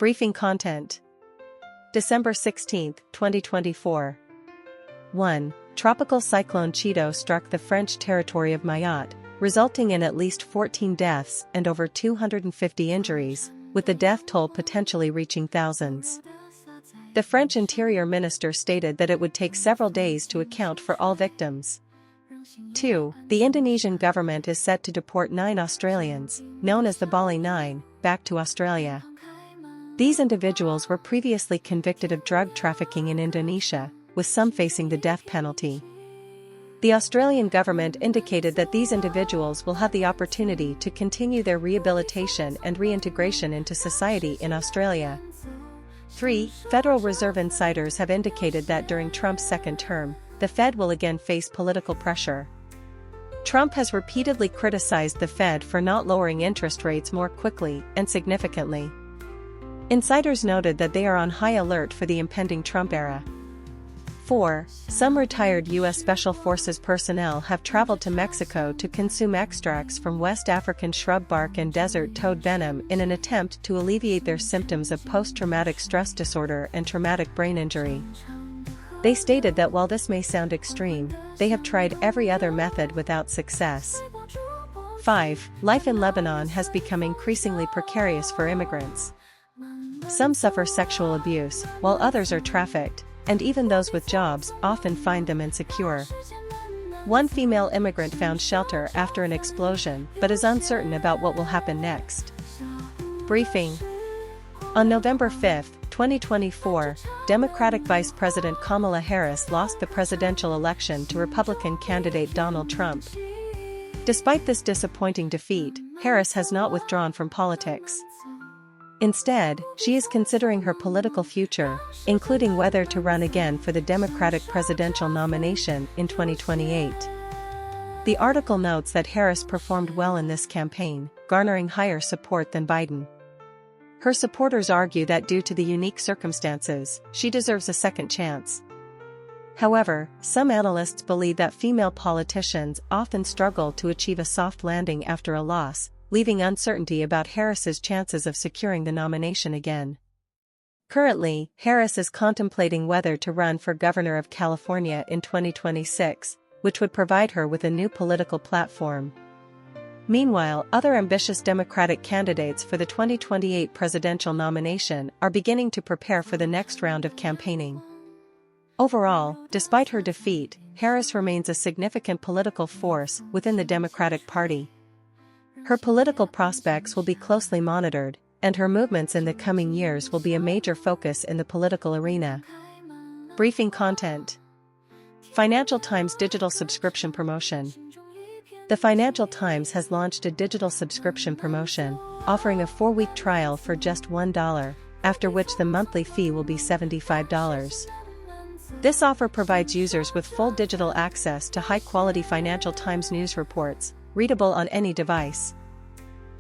Briefing content. December 16, 2024. 1. Tropical cyclone Chido struck the French territory of Mayotte, resulting in at least 14 deaths and over 250 injuries, with the death toll potentially reaching thousands. The French Interior Minister stated that it would take several days to account for all victims. 2. The Indonesian government is set to deport 9 Australians, known as the Bali Nine, back to Australia. These individuals were previously convicted of drug trafficking in Indonesia, with some facing the death penalty. The Australian government indicated that these individuals will have the opportunity to continue their rehabilitation and reintegration into society in Australia. 3. Federal Reserve insiders have indicated that during Trump's second term, the Fed will again face political pressure. Trump has repeatedly criticized the Fed for not lowering interest rates more quickly and significantly. Insiders noted that they are on high alert for the impending Trump era. 4. Some retired U.S. Special Forces personnel have traveled to Mexico to consume extracts from West African shrub bark and desert toad venom in an attempt to alleviate their symptoms of post-traumatic stress disorder and traumatic brain injury. They stated that while this may sound extreme, they have tried every other method without success. 5. Life in Lebanon has become increasingly precarious for immigrants. Some suffer sexual abuse, while others are trafficked, and even those with jobs often find them insecure. One female immigrant found shelter after an explosion but is uncertain about what will happen next. Briefing. On November 5, 2024, Democratic Vice President Kamala Harris lost the presidential election to Republican candidate Donald Trump. Despite this disappointing defeat, Harris has not withdrawn from politics. Instead, she is considering her political future, including whether to run again for the Democratic presidential nomination in 2028. The article notes that Harris performed well in this campaign, garnering higher support than Biden. Her supporters argue that due to the unique circumstances, she deserves a second chance. However, some analysts believe that female politicians often struggle to achieve a soft landing after a loss, leaving uncertainty about Harris's chances of securing the nomination again. Currently, Harris is contemplating whether to run for governor of California in 2026, which would provide her with a new political platform. Meanwhile, other ambitious Democratic candidates for the 2028 presidential nomination are beginning to prepare for the next round of campaigning. Overall, despite her defeat, Harris remains a significant political force within the Democratic Party. Her political prospects will be closely monitored, and her movements in the coming years will be a major focus in the political arena. Briefing content. Financial Times digital subscription promotion. The Financial Times has launched a digital subscription promotion, offering a 4-week trial for just $1, after which the monthly fee will be $75. This offer provides users with full digital access to high-quality Financial Times news reports, readable on any device.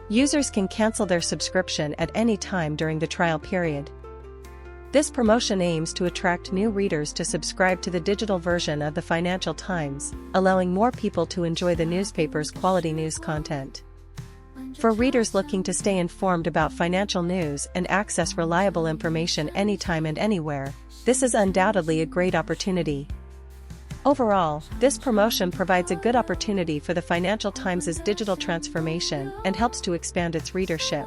Users can cancel their subscription at any time during the trial period. This promotion aims to attract new readers to subscribe to the digital version of the Financial Times, allowing more people to enjoy the newspaper's quality news content. For readers looking to stay informed about financial news and access reliable information anytime and anywhere, this is undoubtedly a great opportunity. Overall, this promotion provides a good opportunity for the Financial Times' digital transformation and helps to expand its readership.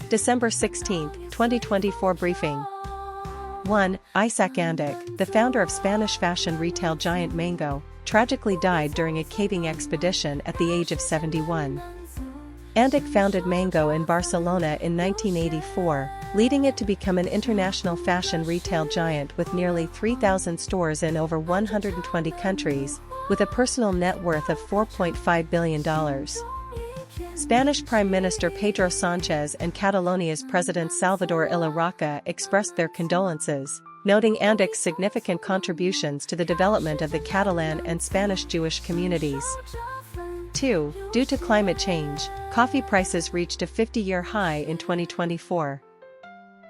December 16, 2024 briefing. 1. Isaac Andic, the founder of Spanish fashion retail giant Mango, tragically died during a caving expedition at the age of 71. Andic founded Mango in Barcelona in 1984, leading it to become an international fashion retail giant with nearly 3,000 stores in over 120 countries, with a personal net worth of $4.5 billion. Spanish Prime Minister Pedro Sánchez and Catalonia's President Salvador Illa Roca expressed their condolences, noting Andic's significant contributions to the development of the Catalan and Spanish Jewish communities. 2. Due to climate change, coffee prices reached a 50-year high in 2024.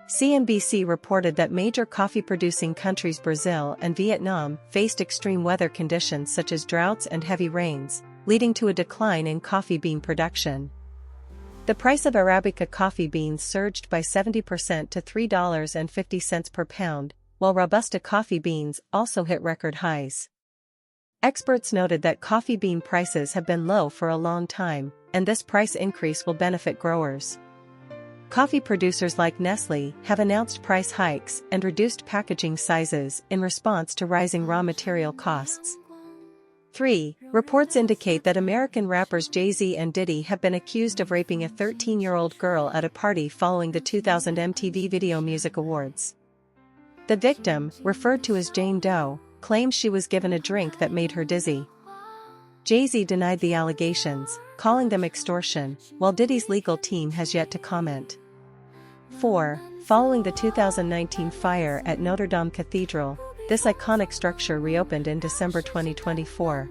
CNBC reported that major coffee-producing countries Brazil and Vietnam faced extreme weather conditions such as droughts and heavy rains, leading to a decline in coffee bean production. The price of Arabica coffee beans surged by 70% to $3.50 per pound, while Robusta coffee beans also hit record highs. Experts noted that coffee bean prices have been low for a long time, and this price increase will benefit growers. Coffee producers like Nestlé have announced price hikes and reduced packaging sizes in response to rising raw material costs. 3. Reports indicate that American rappers Jay-Z and Diddy have been accused of raping a 13-year-old girl at a party following the 2000 MTV Video Music Awards. The victim, referred to as Jane Doe, claims she was given a drink that made her dizzy. Jay-Z denied the allegations, calling them extortion, while Diddy's legal team has yet to comment. 4. Following the 2019 fire at Notre Dame Cathedral, this iconic structure reopened in December 2024.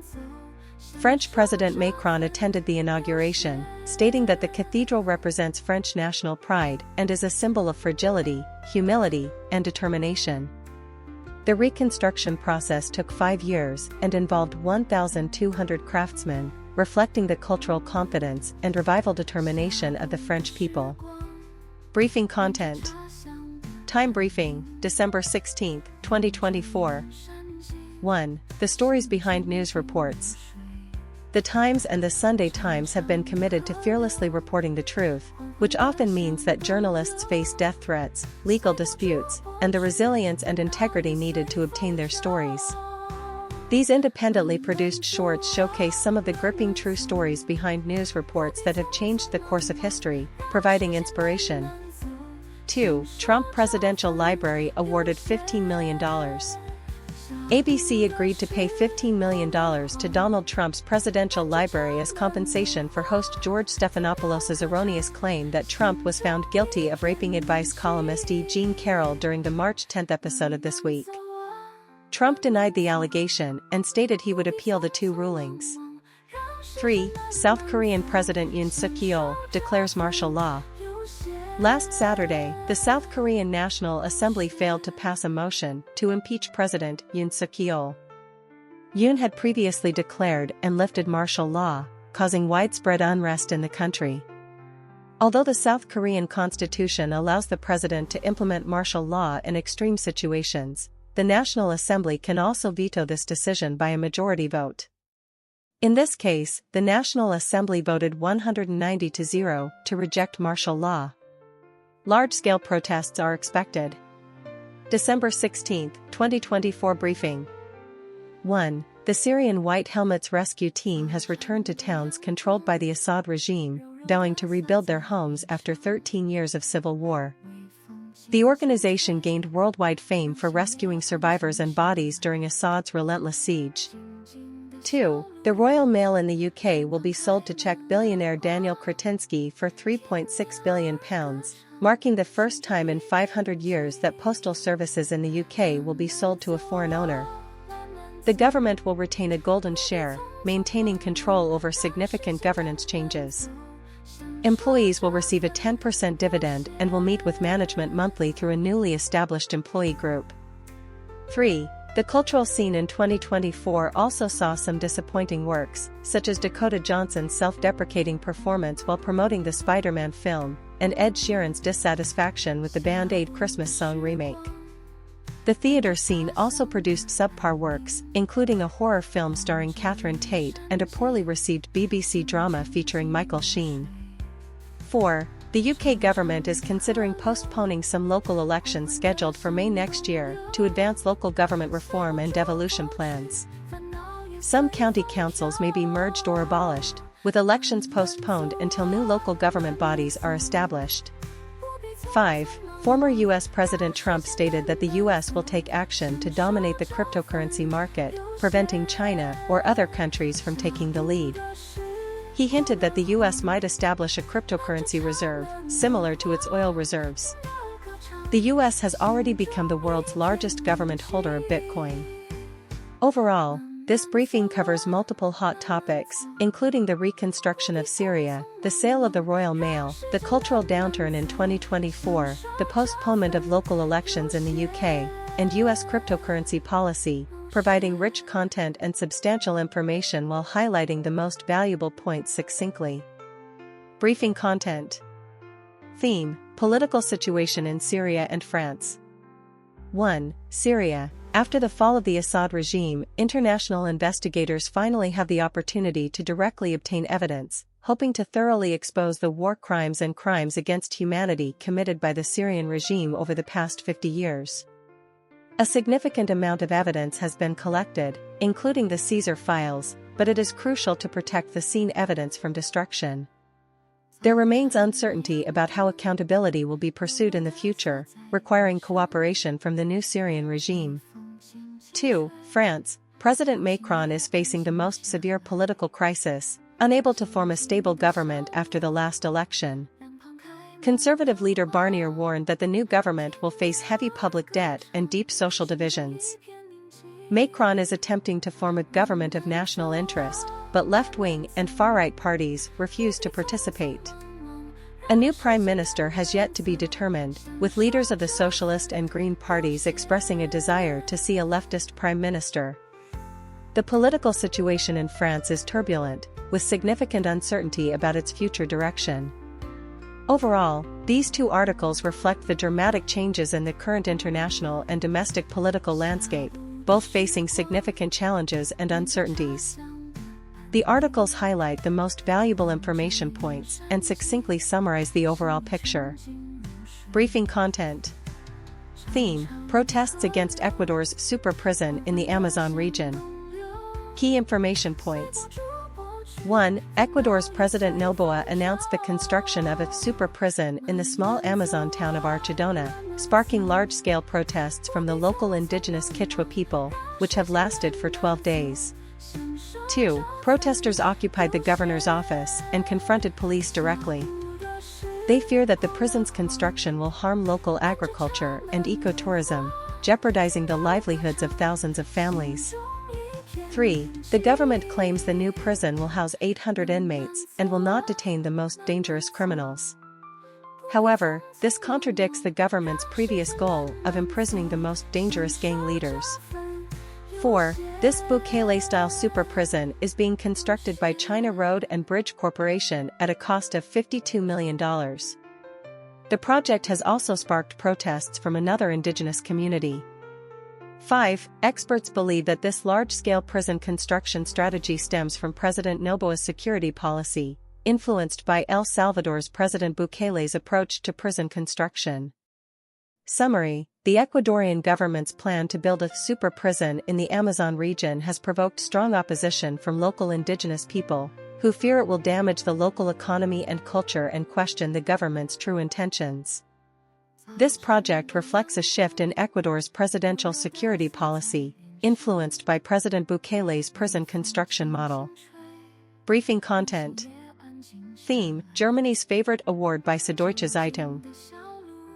French President Macron attended the inauguration, stating that the cathedral represents French national pride and is a symbol of fragility, humility, and determination. The reconstruction process took 5 years and involved 1,200 craftsmen, reflecting the cultural confidence and revival determination of the French people. Briefing content. Time briefing, December 16, 2024. 1. The stories behind news reports. The Times and the Sunday Times have been committed to fearlessly reporting the truth, which often means that journalists face death threats, legal disputes, and the resilience and integrity needed to obtain their stories. These independently produced shorts showcase some of the gripping true stories behind news reports that have changed the course of history, providing inspiration. 2. Trump Presidential Library awarded $15 million. ABC agreed to pay $15 million to Donald Trump's presidential library as compensation for host George Stephanopoulos' erroneous claim that Trump was found guilty of raping advice columnist E. Jean Carroll during the March 10 episode of This Week. Trump denied the allegation and stated he would appeal the 2 rulings. 3. South Korean President Yoon Suk-yeol declares martial law. Last Saturday, the South Korean National Assembly failed to pass a motion to impeach President Yoon Suk-yeol. Yoon had previously declared and lifted martial law, causing widespread unrest in the country. Although the South Korean constitution allows the president to implement martial law in extreme situations, the National Assembly can also veto this decision by a majority vote. In this case, the National Assembly voted 190-0 to reject martial law. Large-scale protests are expected. December 16, 2024 briefing. 1. The Syrian White Helmets rescue team has returned to towns controlled by the Assad regime, vowing to rebuild their homes after 13 years of civil war. The organization gained worldwide fame for rescuing survivors and bodies during Assad's relentless siege. 2. The Royal Mail in the UK will be sold to Czech billionaire Daniel Kretinsky for £3.6 billion, marking the first time in 500 years that postal services in the UK will be sold to a foreign owner. The government will retain a golden share, maintaining control over significant governance changes. Employees will receive a 10% dividend and will meet with management monthly through a newly established employee group. 3. The cultural scene in 2024 also saw some disappointing works, such as Dakota Johnson's self-deprecating performance while promoting the Spider-Man film, and Ed Sheeran's dissatisfaction with the Band Aid Christmas song remake. The theater scene also produced subpar works, including a horror film starring Catherine Tate and a poorly received BBC drama featuring Michael Sheen. 4. The UK government is considering postponing some local elections scheduled for May next year to advance local government reform and devolution plans. Some county councils may be merged or abolished, with elections postponed until new local government bodies are established. 5. Former U.S. President Trump stated that the U.S. will take action to dominate the cryptocurrency market, preventing China or other countries from taking the lead. He hinted that the U.S. might establish a cryptocurrency reserve, similar to its oil reserves. The U.S. has already become the world's largest government holder of Bitcoin. Overall, this briefing covers multiple hot topics, including the reconstruction of Syria, the sale of the Royal Mail, the cultural downturn in 2024, the postponement of local elections in the UK, and U.S. cryptocurrency policy, providing rich content and substantial information while highlighting the most valuable points succinctly. Briefing content. Theme: Political situation in Syria and France. 1. Syria. After the fall of the Assad regime, international investigators finally have the opportunity to directly obtain evidence, hoping to thoroughly expose the war crimes and crimes against humanity committed by the Syrian regime over the past 50 years. A significant amount of evidence has been collected, including the Caesar files, but it is crucial to protect the scene evidence from destruction. There remains uncertainty about how accountability will be pursued in the future, requiring cooperation from the new Syrian regime. 2. France. President Macron is facing the most severe political crisis, unable to form a stable government after the last election. Conservative leader Barnier warned that the new government will face heavy public debt and deep social divisions. Macron is attempting to form a government of national interest, but left-wing and far-right parties refuse to participate. A new prime minister has yet to be determined, with leaders of the Socialist and Green parties expressing a desire to see a leftist prime minister. The political situation in France is turbulent, with significant uncertainty about its future direction. Overall, these two articles reflect the dramatic changes in the current international and domestic political landscape, both facing significant challenges and uncertainties. The articles highlight the most valuable information points and succinctly summarize the overall picture. Briefing content. Theme: Protests against Ecuador's super prison in the Amazon region. Key information points. 1. Ecuador's President Noboa announced the construction of a super prison in the small Amazon town of Archidona, sparking large-scale protests from the local indigenous Quechua people, which have lasted for 12 days. 2. Protesters occupied the governor's office and confronted police directly. They fear that the prison's construction will harm local agriculture and ecotourism, jeopardizing the livelihoods of thousands of families. 3. The government claims the new prison will house 800 inmates and will not detain the most dangerous criminals. However, this contradicts the government's previous goal of imprisoning the most dangerous gang leaders. 4. This Bukele-style super prison is being constructed by China Road and Bridge Corporation at a cost of $52 million. The project has also sparked protests from another indigenous community. 5. Experts believe that this large-scale prison construction strategy stems from President Noboa's security policy, influenced by El Salvador's President Bukele's approach to prison construction. Summary: the Ecuadorian government's plan to build a super prison in the Amazon region has provoked strong opposition from local indigenous people, who fear it will damage the local economy and culture and question the government's true intentions. This project reflects a shift in Ecuador's presidential security policy, influenced by President Bukele's prison construction model. Briefing content. Theme: Germany's favorite award by Süddeutsche Zeitung.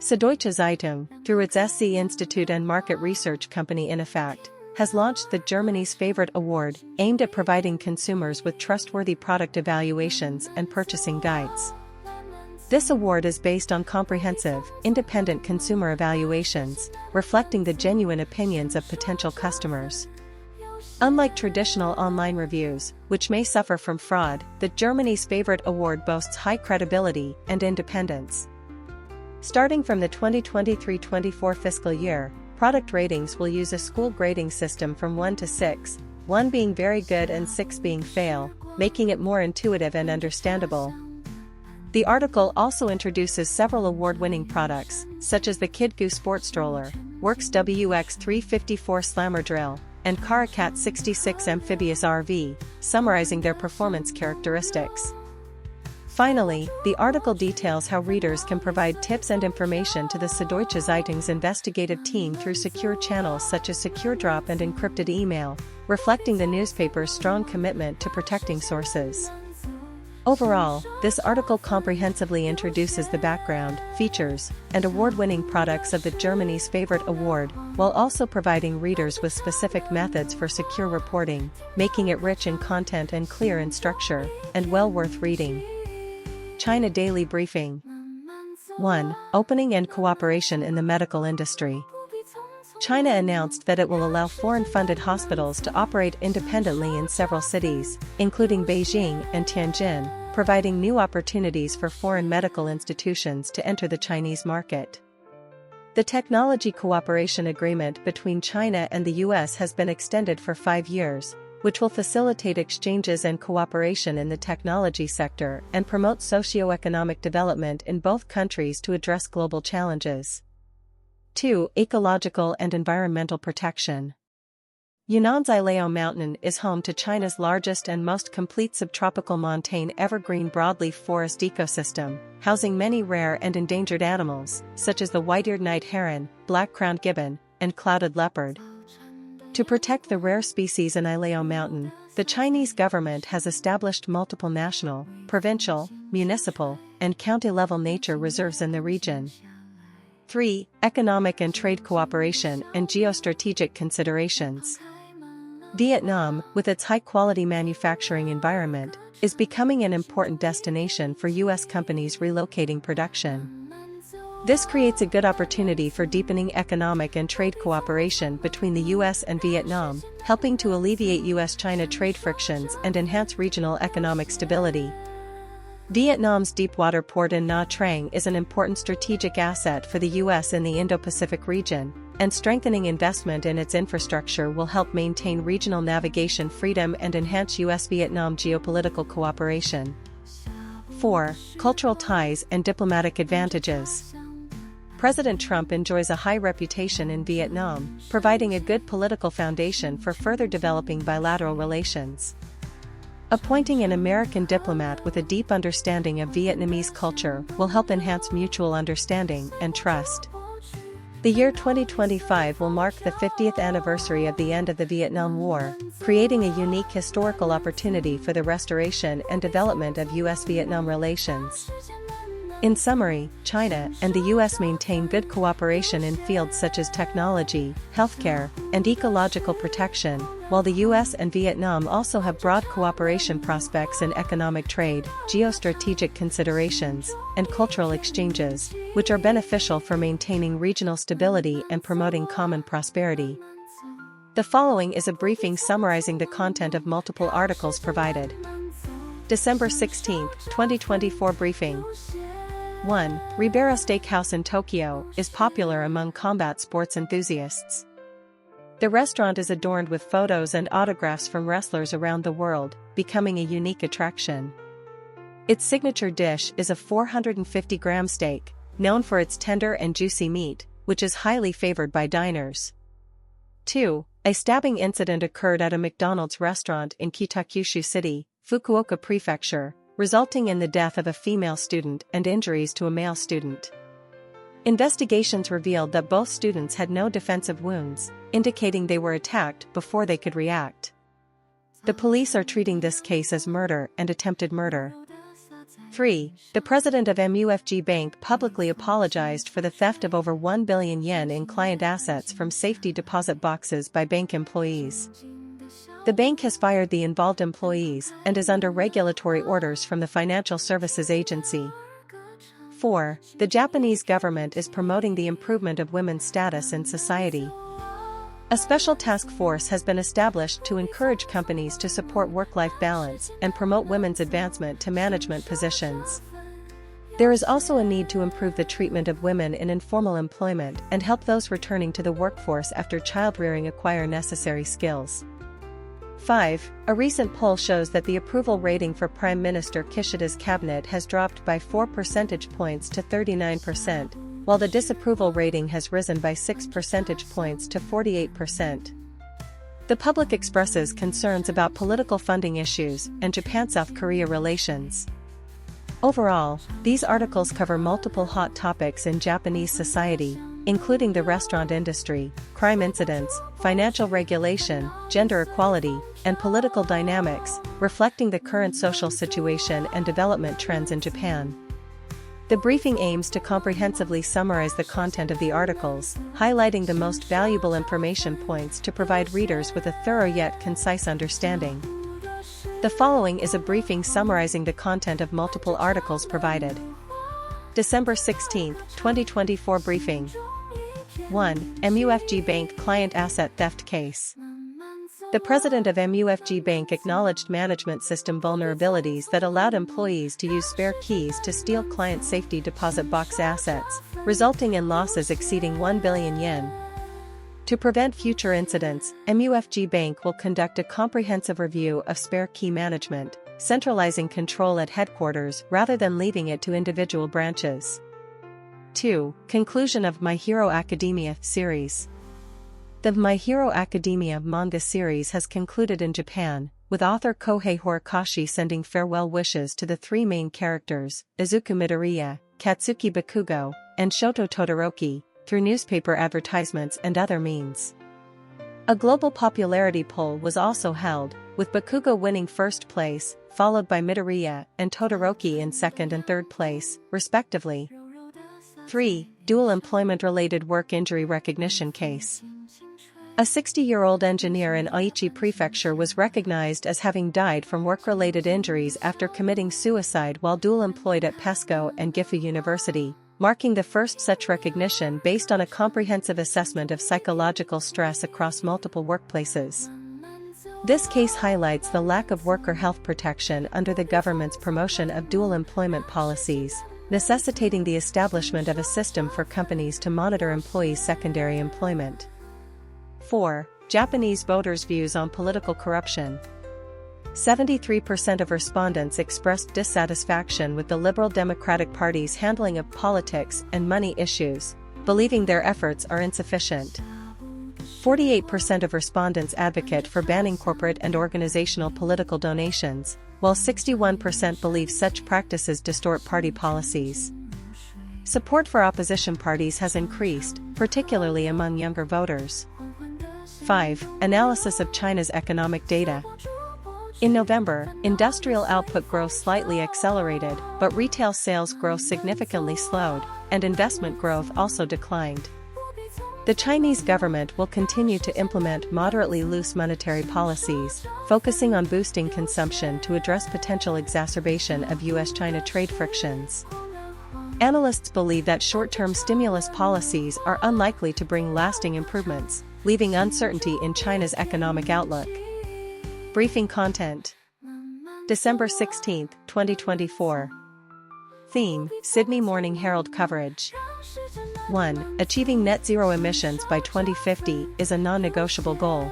Süddeutsche Zeitung, through its SC Institute and market research company Innofact, has launched the Germany's Favorite Award, aimed at providing consumers with trustworthy product evaluations and purchasing guides. This award is based on comprehensive, independent consumer evaluations, reflecting the genuine opinions of potential customers. Unlike traditional online reviews, which may suffer from fraud, the Germany's Favorite Award boasts high credibility and independence. Starting from the 2023-24 fiscal year, product ratings will use a school grading system from 1 to 6, 1 being very good and 6 being fail, making it more intuitive and understandable. The article also introduces several award-winning products, such as the KidGoo Sport Stroller, Works WX354 Slammer Drill, and Caracat 66 Amphibious RV, summarizing their performance characteristics. Finally, the article details how readers can provide tips and information to the Süddeutsche Zeitung's investigative team through secure channels such as Secure Drop and encrypted email, reflecting the newspaper's strong commitment to protecting sources. Overall, this article comprehensively introduces the background, features, and award-winning products of the Germany's Favorite Award, while also providing readers with specific methods for secure reporting, making it rich in content and clear in structure, and well worth reading. China Daily Briefing. 1. Opening and cooperation in the medical industry. China announced that it will allow foreign-funded hospitals to operate independently in several cities, including Beijing and Tianjin, providing new opportunities for foreign medical institutions to enter the Chinese market. The technology cooperation agreement between China and the US has been extended for 5 years, which will facilitate exchanges and cooperation in the technology sector and promote socio-economic development in both countries to address global challenges. 2. Ecological and environmental protection. Yunnan's Ilao Mountain is home to China's largest and most complete subtropical montane evergreen broadleaf forest ecosystem, housing many rare and endangered animals, such as the white-eared night heron, black-crowned gibbon, and clouded leopard. To protect the rare species in Ilao Mountain, the Chinese government has established multiple national, provincial, municipal, and county-level nature reserves in the region. 3. Economic and trade cooperation and geostrategic considerations. Vietnam, with its high-quality manufacturing environment, is becoming an important destination for U.S. companies relocating production. This creates a good opportunity for deepening economic and trade cooperation between the U.S. and Vietnam, helping to alleviate U.S.-China trade frictions and enhance regional economic stability. Vietnam's deepwater port in Nha Trang is an important strategic asset for the U.S. in the Indo-Pacific region, and strengthening investment in its infrastructure will help maintain regional navigation freedom and enhance U.S.-Vietnam geopolitical cooperation. 4. Cultural ties and diplomatic advantages. President Trump enjoys a high reputation in Vietnam, providing a good political foundation for further developing bilateral relations. Appointing an American diplomat with a deep understanding of Vietnamese culture will help enhance mutual understanding and trust. The year 2025 will mark the 50th anniversary of the end of the Vietnam War, creating a unique historical opportunity for the restoration and development of U.S.-Vietnam relations. In summary, China and the U.S. maintain good cooperation in fields such as technology, healthcare, and ecological protection, while the U.S. and Vietnam also have broad cooperation prospects in economic trade, geostrategic considerations, and cultural exchanges, which are beneficial for maintaining regional stability and promoting common prosperity. The following is a briefing summarizing the content of multiple articles provided. December 16, 2024 briefing. 1. Ribeiro Steakhouse in Tokyo is popular among combat sports enthusiasts. The restaurant is adorned with photos and autographs from wrestlers around the world, becoming a unique attraction. Its signature dish is a 450-gram steak, known for its tender and juicy meat, which is highly favored by diners. 2. A stabbing incident occurred at a McDonald's restaurant in Kitakyushu City, Fukuoka Prefecture, resulting in the death of a female student and injuries to a male student. Investigations revealed that both students had no defensive wounds, indicating they were attacked before they could react. The police are treating this case as murder and attempted murder. 3. The president of MUFG Bank publicly apologized for the theft of over 1 billion yen in client assets from safety deposit boxes by bank employees. The bank has fired the involved employees and is under regulatory orders from the Financial Services Agency. 4. The Japanese government is promoting the improvement of women's status in society. A special task force has been established to encourage companies to support work-life balance and promote women's advancement to management positions. There is also a need to improve the treatment of women in informal employment and help those returning to the workforce after childrearing acquire necessary skills. 5. A recent poll shows that the approval rating for Prime Minister Kishida's cabinet has dropped by 4 percentage points to 39%, while the disapproval rating has risen by 6 percentage points to 48%. The public expresses concerns about political funding issues and Japan-South Korea relations. Overall, these articles cover multiple hot topics in Japanese society, including the restaurant industry, crime incidents, financial regulation, gender equality, and political dynamics, reflecting the current social situation and development trends in Japan. The briefing aims to comprehensively summarize the content of the articles, highlighting the most valuable information points to provide readers with a thorough yet concise understanding. The following is a briefing summarizing the content of multiple articles provided. December 16, 2024 briefing. 1. MUFG Bank Client Asset Theft Case. The president of MUFG Bank acknowledged management system vulnerabilities that allowed employees to use spare keys to steal client safety deposit box assets, resulting in losses exceeding 1 billion yen. To prevent future incidents, MUFG Bank will conduct a comprehensive review of spare key management, centralizing control at headquarters rather than leaving it to individual branches. 2. Conclusion of My Hero Academia series. The My Hero Academia manga series has concluded in Japan, with author Kohei Horikoshi sending farewell wishes to the three main characters, Izuku Midoriya, Katsuki Bakugo, and Shoto Todoroki, through newspaper advertisements and other means. A global popularity poll was also held, with Bakugo winning first place, followed by Midoriya and Todoroki in second and third place, respectively. 3. Dual employment-related work injury recognition case. A 60-year-old engineer in Aichi Prefecture was recognized as having died from work-related injuries after committing suicide while dual-employed at PESCO and Gifu University, marking the first such recognition based on a comprehensive assessment of psychological stress across multiple workplaces. This case highlights the lack of worker health protection under the government's promotion of dual employment policies, necessitating the establishment of a system for companies to monitor employees' secondary employment. 4. Japanese voters' views on political corruption. 73% of respondents expressed dissatisfaction with the Liberal Democratic Party's handling of politics and money issues, believing their efforts are insufficient. 48% of respondents advocate for banning corporate and organizational political donations, while 61% believe such practices distort party policies. Support for opposition parties has increased, particularly among younger voters. 5. Analysis of China's economic data. In November, industrial output growth slightly accelerated, but retail sales growth significantly slowed, and investment growth also declined. The Chinese government will continue to implement moderately loose monetary policies, focusing on boosting consumption to address potential exacerbation of US-China trade frictions. Analysts believe that short-term stimulus policies are unlikely to bring lasting improvements, leaving uncertainty in China's economic outlook. Briefing content. December 16, 2024. Theme: Sydney Morning Herald coverage. 1. Achieving net zero emissions by 2050 is a non-negotiable goal.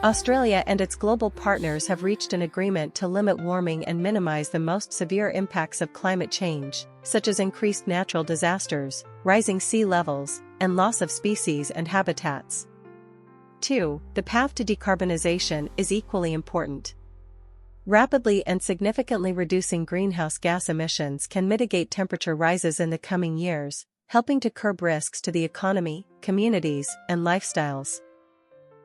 Australia and its global partners have reached an agreement to limit warming and minimize the most severe impacts of climate change, such as increased natural disasters, rising sea levels, and loss of species and habitats. 2. The path to decarbonization is equally important. Rapidly and significantly reducing greenhouse gas emissions can mitigate temperature rises in the coming years, helping to curb risks to the economy, communities, and lifestyles.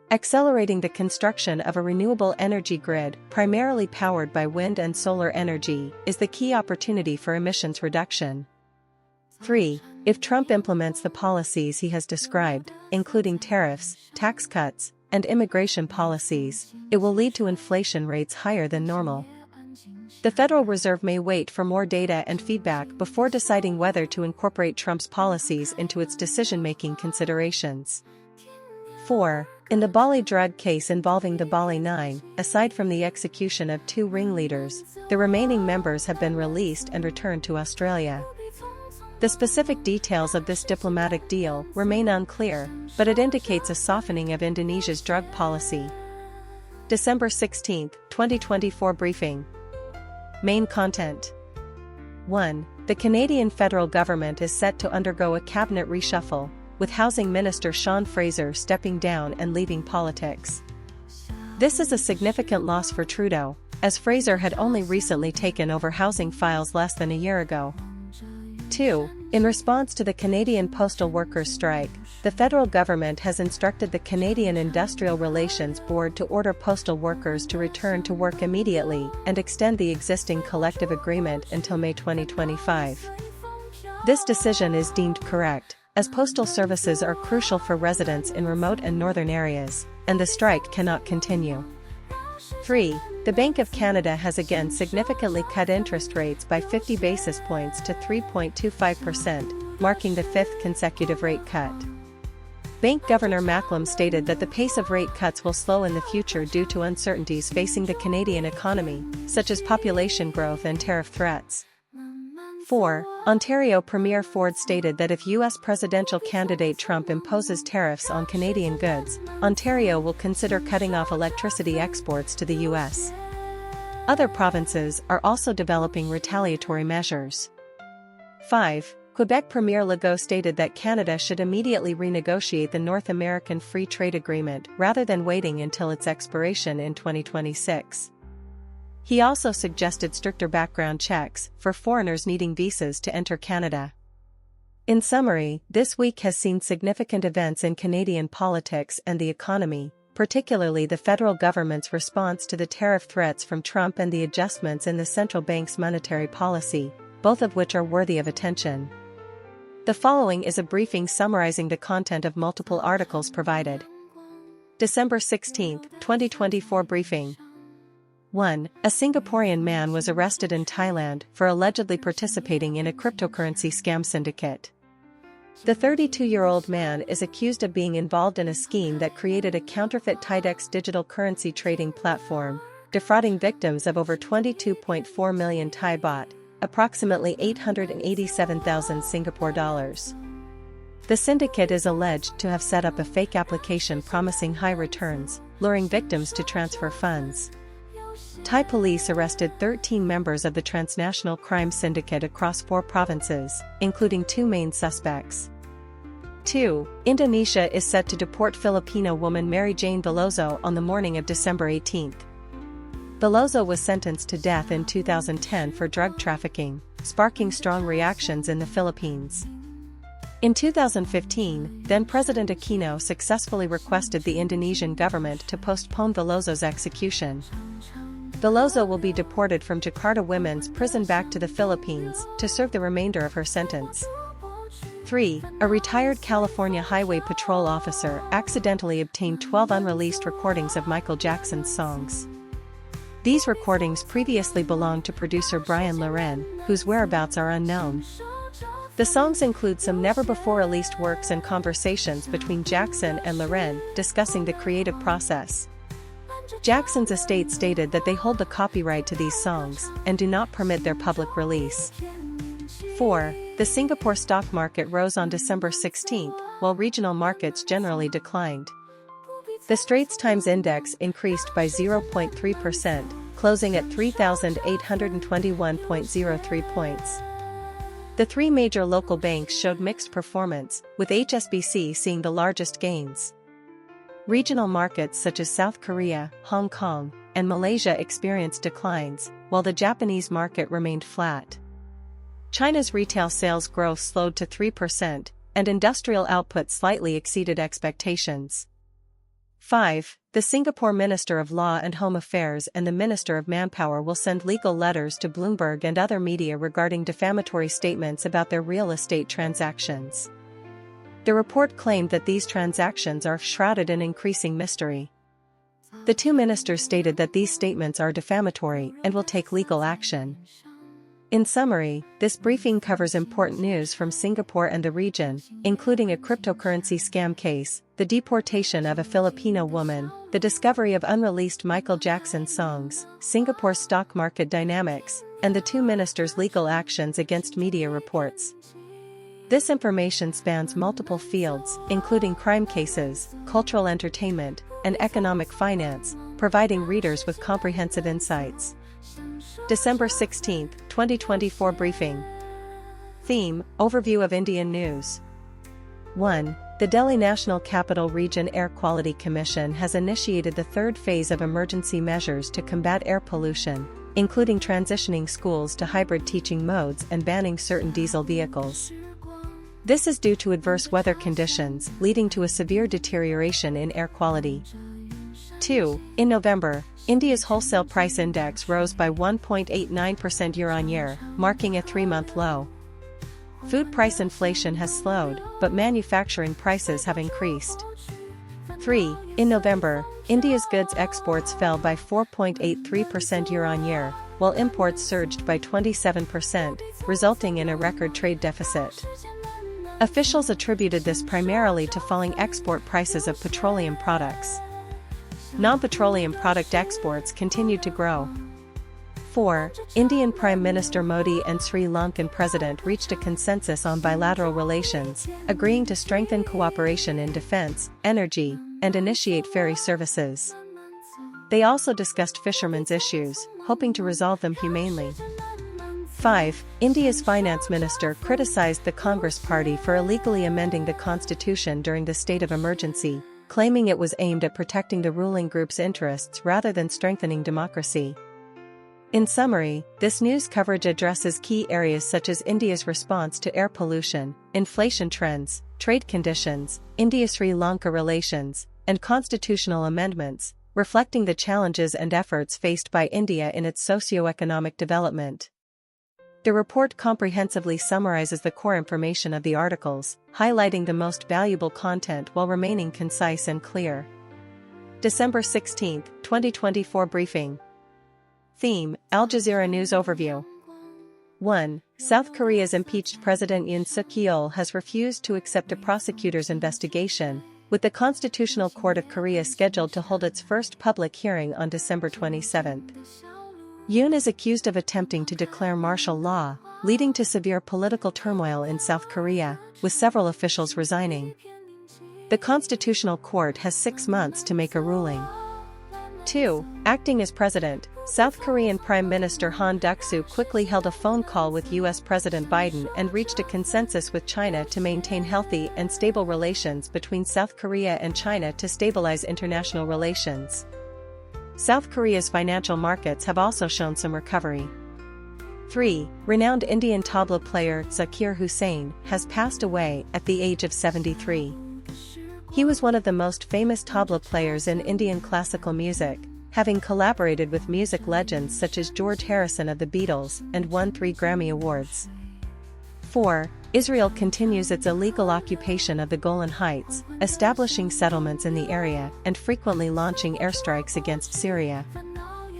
Accelerating the construction of a renewable energy grid, primarily powered by wind and solar energy, is the key opportunity for emissions reduction. 3. If Trump implements the policies he has described, including tariffs, tax cuts, and immigration policies, it will lead to inflation rates higher than normal. The Federal Reserve may wait for more data and feedback before deciding whether to incorporate Trump's policies into its decision-making considerations. 4. In the Bali drug case involving the Bali Nine, aside from the execution of 2 ringleaders, the remaining members have been released and returned to Australia. The specific details of this diplomatic deal remain unclear, but it indicates a softening of Indonesia's drug policy. December 16, 2024 briefing. Main content. 1. The Canadian federal government is set to undergo a cabinet reshuffle, with Housing Minister Sean Fraser stepping down and leaving politics. This is a significant loss for Trudeau, as Fraser had only recently taken over housing files less than a year ago. 2. In response to the Canadian postal workers' strike, the federal government has instructed the Canadian Industrial Relations Board to order postal workers to return to work immediately and extend the existing collective agreement until May 2025. This decision is deemed correct, as postal services are crucial for residents in remote and northern areas, and the strike cannot continue. 3. The Bank of Canada has again significantly cut interest rates by 50 basis points to 3.25%, marking the 5th consecutive rate cut. Bank Governor Macklem stated that the pace of rate cuts will slow in the future due to uncertainties facing the Canadian economy, such as population growth and tariff threats. 4. Ontario Premier Ford stated that if U.S. presidential candidate Trump imposes tariffs on Canadian goods, Ontario will consider cutting off electricity exports to the U.S. Other provinces are also developing retaliatory measures. 5. Quebec Premier Legault stated that Canada should immediately renegotiate the North American Free Trade Agreement rather than waiting until its expiration in 2026. He also suggested stricter background checks for foreigners needing visas to enter Canada. In summary, this week has seen significant events in Canadian politics and the economy, particularly the federal government's response to the tariff threats from Trump and the adjustments in the central bank's monetary policy, both of which are worthy of attention. The following is a briefing summarizing the content of multiple articles provided. December 16, 2024 briefing. 1. A Singaporean man was arrested in Thailand for allegedly participating in a cryptocurrency scam syndicate. The 32-year-old man is accused of being involved in a scheme that created a counterfeit Thaidex digital currency trading platform, defrauding victims of over 22.4 million Thai baht, approximately 887,000 Singapore dollars. The syndicate is alleged to have set up a fake application promising high returns, luring victims to transfer funds. Thai police arrested 13 members of the transnational crime syndicate across 4 provinces, including 2 main suspects. 2. Indonesia is set to deport Filipino woman Mary Jane Veloso on the morning of December 18. Veloso was sentenced to death in 2010 for drug trafficking, sparking strong reactions in the Philippines. In 2015, then-President Aquino successfully requested the Indonesian government to postpone Veloso's execution. Veloso will be deported from Jakarta Women's Prison back to the Philippines to serve the remainder of her sentence. 3. A retired California Highway Patrol officer accidentally obtained 12 unreleased recordings of Michael Jackson's songs. These recordings previously belonged to producer Brian Loren, whose whereabouts are unknown. The songs include some never-before-released works and conversations between Jackson and Loren discussing the creative process. Jackson's estate stated that they hold the copyright to these songs and do not permit their public release. 4. The Singapore stock market rose on December 16, while regional markets generally declined. The Straits Times Index increased by 0.3%, closing at 3,821.03 points. The 3 major local banks showed mixed performance, with HSBC seeing the largest gains. Regional markets such as South Korea, Hong Kong, and Malaysia experienced declines, while the Japanese market remained flat. China's retail sales growth slowed to 3%, and industrial output slightly exceeded expectations. 5. The Singapore Minister of Law and Home Affairs and the Minister of Manpower will send legal letters to Bloomberg and other media regarding defamatory statements about their real estate transactions. The report claimed that these transactions are shrouded in increasing mystery. The 2 ministers stated that these statements are defamatory and will take legal action. In summary, this briefing covers important news from Singapore and the region, including a cryptocurrency scam case, the deportation of a Filipino woman, the discovery of unreleased Michael Jackson songs, Singapore's stock market dynamics, and the 2 ministers' legal actions against media reports. This information spans multiple fields, including crime cases, cultural entertainment, and economic finance, providing readers with comprehensive insights. December 16, 2024 briefing. Theme: Overview of Indian news. 1. The Delhi National Capital Region Air Quality Commission has initiated the 3rd phase of emergency measures to combat air pollution, including transitioning schools to hybrid teaching modes and banning certain diesel vehicles. This is due to adverse weather conditions leading to a severe deterioration in air quality. 2. In November, India's wholesale price index rose by 1.89% year-on-year, marking a 3-month low. Food price inflation has slowed, but manufacturing prices have increased. 3. In November, India's goods exports fell by 4.83% year-on-year, while imports surged by 27%, resulting in a record trade deficit. Officials attributed this primarily to falling export prices of petroleum products. Non-petroleum product exports continued to grow. 4. Indian Prime Minister Modi and Sri Lankan President reached a consensus on bilateral relations, agreeing to strengthen cooperation in defense, energy, and initiate ferry services. They also discussed fishermen's issues, hoping to resolve them humanely. 5. India's finance minister criticized the Congress party for illegally amending the constitution during the state of emergency, claiming it was aimed at protecting the ruling group's interests rather than strengthening democracy. In summary, this news coverage addresses key areas such as India's response to air pollution, inflation trends, trade conditions, India-Sri Lanka relations, and constitutional amendments, reflecting the challenges and efforts faced by India in its socio-economic development. The report comprehensively summarizes the core information of the articles, highlighting the most valuable content while remaining concise and clear. December 16, 2024 briefing. Theme: Al Jazeera News Overview. 1. South Korea's impeached President Yoon Suk-yeol has refused to accept a prosecutor's investigation, with the Constitutional Court of Korea scheduled to hold its first public hearing on December 27. Yoon is accused of attempting to declare martial law, leading to severe political turmoil in South Korea, with several officials resigning. The Constitutional Court has 6 months to make a ruling. 2. Acting as president, South Korean Prime Minister Han Duck-soo quickly held a phone call with U.S. President Biden and reached a consensus with China to maintain healthy and stable relations between South Korea and China to stabilize international relations. South Korea's financial markets have also shown some recovery. 3. Renowned Indian tabla player Zakir Hussain has passed away at the age of 73. He was one of the most famous tabla players in Indian classical music, having collaborated with music legends such as George Harrison of the Beatles and won 3 Grammy Awards. 4. Israel continues its illegal occupation of the Golan Heights, establishing settlements in the area and frequently launching airstrikes against Syria.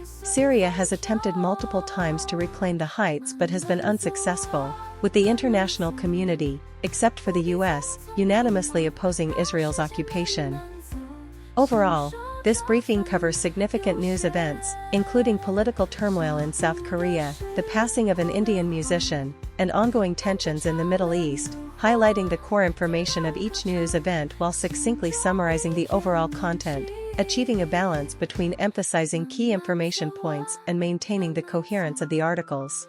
Syria has attempted multiple times to reclaim the heights but has been unsuccessful, with the international community, except for the U.S., unanimously opposing Israel's occupation. Overall, this briefing covers significant news events, including political turmoil in South Korea, the passing of an Indian musician, and ongoing tensions in the Middle East, highlighting the core information of each news event while succinctly summarizing the overall content, achieving a balance between emphasizing key information points and maintaining the coherence of the articles.